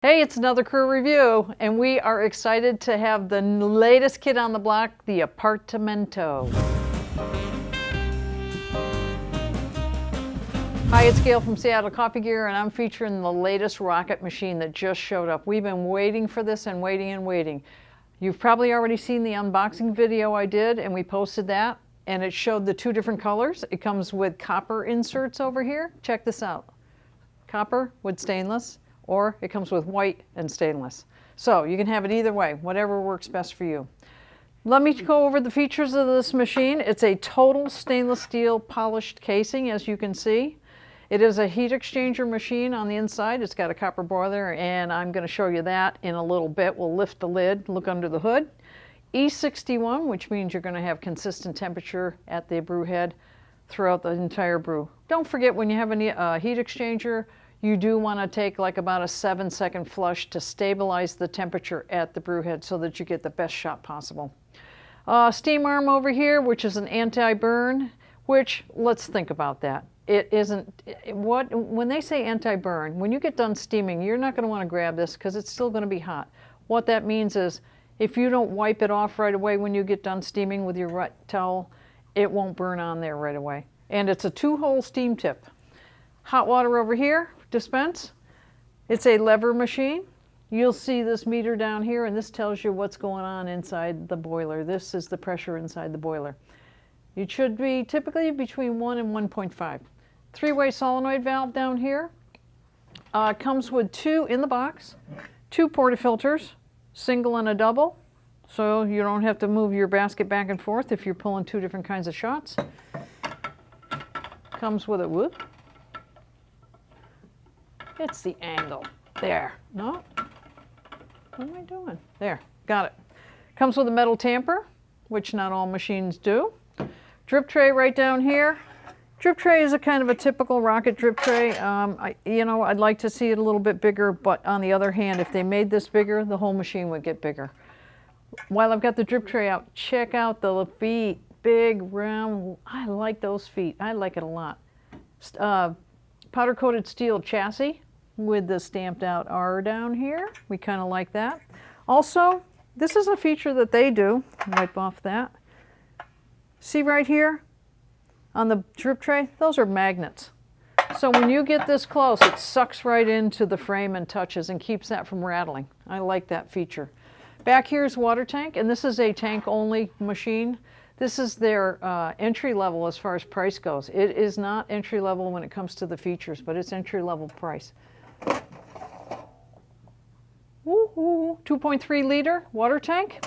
Hey, it's another crew review, and we are excited to have the latest kid on the block, the Appartamento. Hi, it's Gail from Seattle Coffee Gear, and I'm featuring the latest rocket machine that just showed up. We've been waiting for this and waiting and waiting. You've probably already seen the unboxing video I did, and we posted that, and it showed the two different colors. It comes with copper inserts over here. Check this out. Copper with stainless. Or it comes with white and stainless. So you can have it either way, whatever works best for you. Let me go over the features of this machine. It's a total stainless steel polished casing, as you can see. It is a heat exchanger machine on the inside. It's got a copper boiler, and I'm going to show you that in a little bit. We'll lift the lid, look under the hood. E61, which means you're going to have consistent temperature at the brew head throughout the entire brew. Don't forget, when you have a heat exchanger, you do want to take like about a 7-second flush to stabilize the temperature at the brew head so that you get the best shot possible. Steam arm over here, which is an anti-burn, which, let's think about that. It isn't, when they say anti-burn, when you get done steaming, you're not going to want to grab this because it's still going to be hot. What that means is if you don't wipe it off right away when you get done steaming with your wet towel, it won't burn on there right away. And it's a 2-hole steam tip. Hot water over here. Dispense. It's a lever machine. You'll see this meter down here, and this tells you what's going on inside the boiler. This is the pressure inside the boiler. It should be typically between 1 and 1.5. 3-way solenoid valve down here. Comes with 2 in the box, 2 portafilters, single and a double, so you don't have to move your basket back and forth if you're pulling 2 different kinds of shots. Comes with a whoop. It's the angle. There. No? What am I doing? There. Got it. Comes with a metal tamper, which not all machines do. Drip tray right down here. Drip tray is a kind of a typical rocket drip tray. I'd like to see it a little bit bigger, but on the other hand, if they made this bigger, the whole machine would get bigger. While I've got the drip tray out, check out the feet. Big, round. I like those feet. I like it a lot. Powder-coated steel chassis with the stamped out R down here. We kind of like that. Also, this is a feature that they do. Wipe off that. See right here on the drip tray? Those are magnets. So when you get this close, it sucks right into the frame and touches and keeps that from rattling. I like that feature. Back here is water tank, and this is a tank-only machine. This is their entry level as far as price goes. It is not entry level when it comes to the features, but it's entry level price. Woo-hoo. 2.3 liter water tank.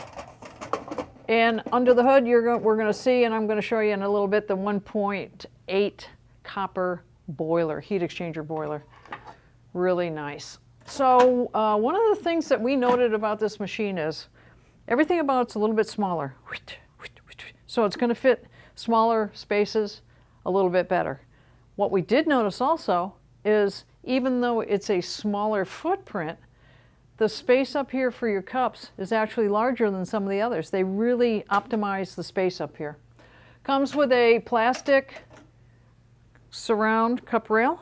And under the hood, we're going to see, and I'm going to show you in a little bit, the 1.8 copper boiler, heat exchanger boiler. Really nice. So one of the things that we noted about this machine is everything about it's a little bit smaller. So it's going to fit smaller spaces a little bit better. What we did notice also is even though it's a smaller footprint, the space up here for your cups is actually larger than some of the others. They really optimize the space up here. Comes with a plastic surround cup rail.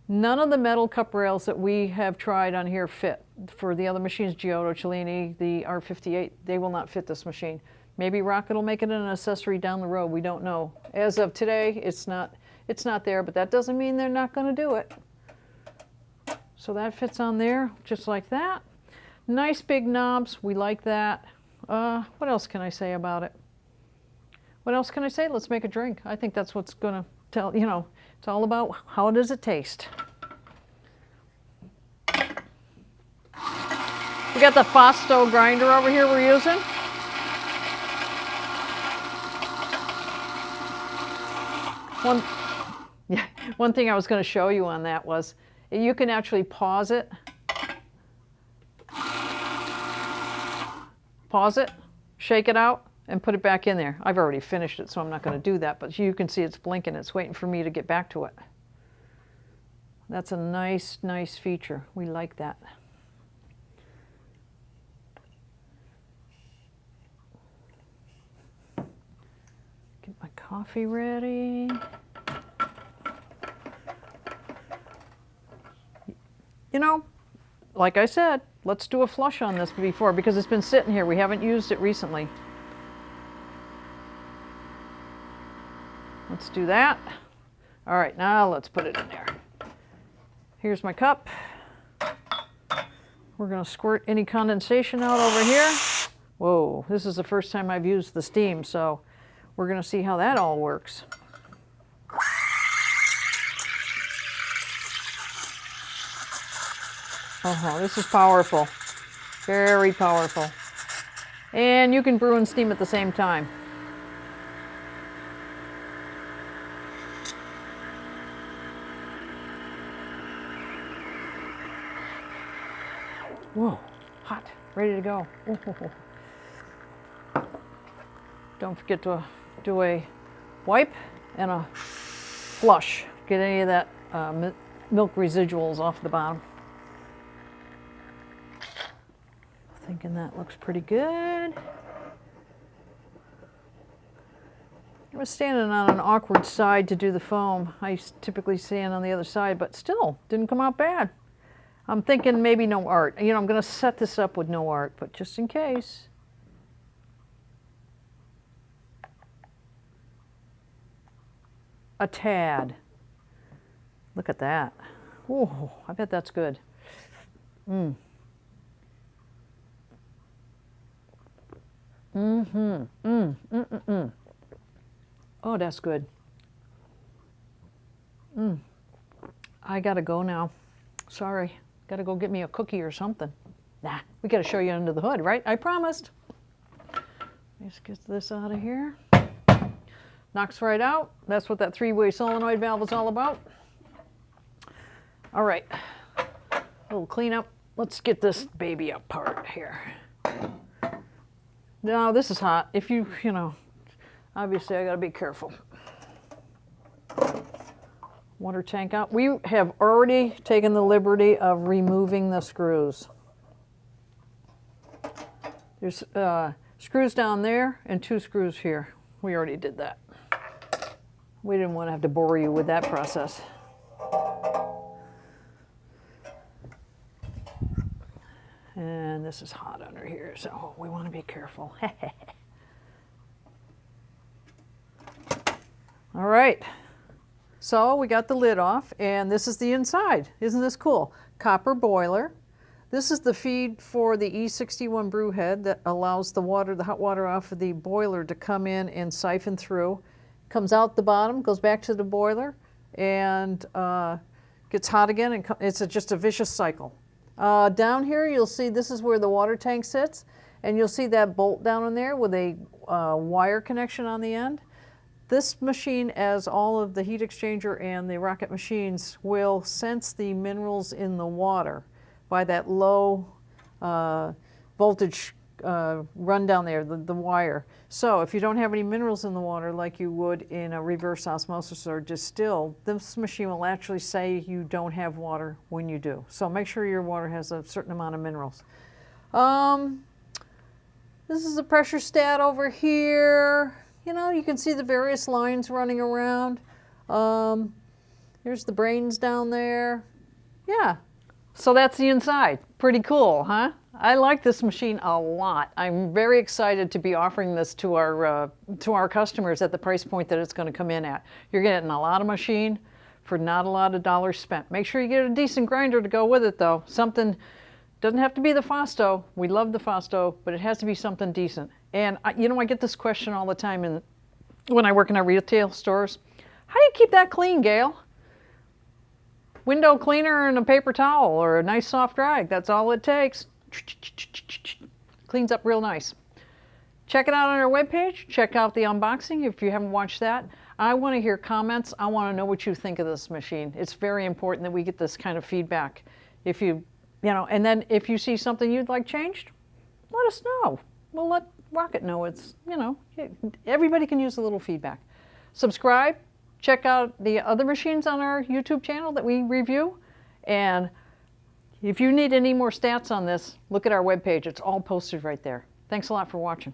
None of the metal cup rails that we have tried on here fit. For the other machines, Giotto, Cellini, the R58, they will not fit this machine. Maybe Rocket will make it an accessory down the road. We don't know. As of today, it's not there, but that doesn't mean they're not going to do it. So that fits on there just like that. Nice big knobs. We like that. What else can I say about it? What else can I say? Let's make a drink. I think that's what's going to tell, it's all about how does it taste. We got the Fausto grinder over here we're using. One thing I was going to show you on that was you can actually pause it, shake it out, and put it back in there. I've already finished it, so I'm not going to do that, but you can see it's blinking. It's waiting for me to get back to it. That's a nice, nice feature. We like that. Get my coffee ready. like I said, let's do a flush on this before, because it's been sitting here. We haven't used it recently. Let's do that. All right, now let's put it in there. Here's my cup. We're going to squirt any condensation out over here. Whoa, this is the first time I've used the steam, so we're going to see how that all works. Oh, this is powerful. Very powerful. And you can brew and steam at the same time. Whoa, hot, ready to go. Ooh. Don't forget to do a wipe and a flush. Get any of that milk residuals off the bottom. Thinking that looks pretty good. I was standing on an awkward side to do the foam. I typically stand on the other side, but still didn't come out bad. I'm thinking maybe no art. You know, I'm going to set this up with no art, but just in case. A tad. Look at that. Oh, I bet that's good. Oh, that's good. I gotta go now. Sorry. Gotta go get me a cookie or something. Nah, we gotta show you under the hood, right? I promised. Let's get this out of here. Knocks right out. That's what that three-way solenoid valve is all about. All right, a little cleanup. Let's get this baby apart here. Now this is hot. If you know, obviously I gotta be careful. Water tank out. We have already taken the liberty of removing the screws. There's screws down there and 2 screws here. We already did that. We didn't want to have to bore you with that process. And this is hot under here, so we want to be careful. All right. So we got the lid off, and this is the inside. Isn't this cool? Copper boiler. This is the feed for the E61 brew head that allows the water, the hot water off of the boiler to come in and siphon through. Comes out the bottom, goes back to the boiler, and gets hot again, and it's just a vicious cycle. Down here you'll see this is where the water tank sits, and you'll see that bolt down in there with a wire connection on the end. This machine, as all of the heat exchanger and the Rocket machines, will sense the minerals in the water by that low voltage run down there, the wire. So if you don't have any minerals in the water like you would in a reverse osmosis or distilled, this machine will actually say you don't have water when you do. So make sure your water has a certain amount of minerals. This is the pressure stat over here. You know, you can see the various lines running around. There's the brains down there. Yeah, so that's the inside. Pretty cool, huh? I like this machine a lot. I'm very excited to be offering this to our customers at the price point that it's going to come in at. You're getting a lot of machine for not a lot of dollars spent. Make sure you get a decent grinder to go with it, though. Something, doesn't have to be the Fausto. We love the Fausto, but it has to be something decent. And you know, I get this question all the time when I work in our retail stores. How do you keep that clean, Gail? Window cleaner and a paper towel or a nice soft rag. That's all it takes. Cleans up real nice. Check it out on our webpage. Check out the unboxing if you haven't watched that. I want to hear comments. I want to know what you think of this machine. It's very important that we get this kind of feedback. If you know, and then if you see something you'd like changed, let us know. We'll let Rocket know. It's, you know, everybody can use a little feedback. Subscribe. Check out the other machines on our YouTube channel that we review. And if you need any more stats on this, look at our webpage. It's all posted right there. Thanks a lot for watching.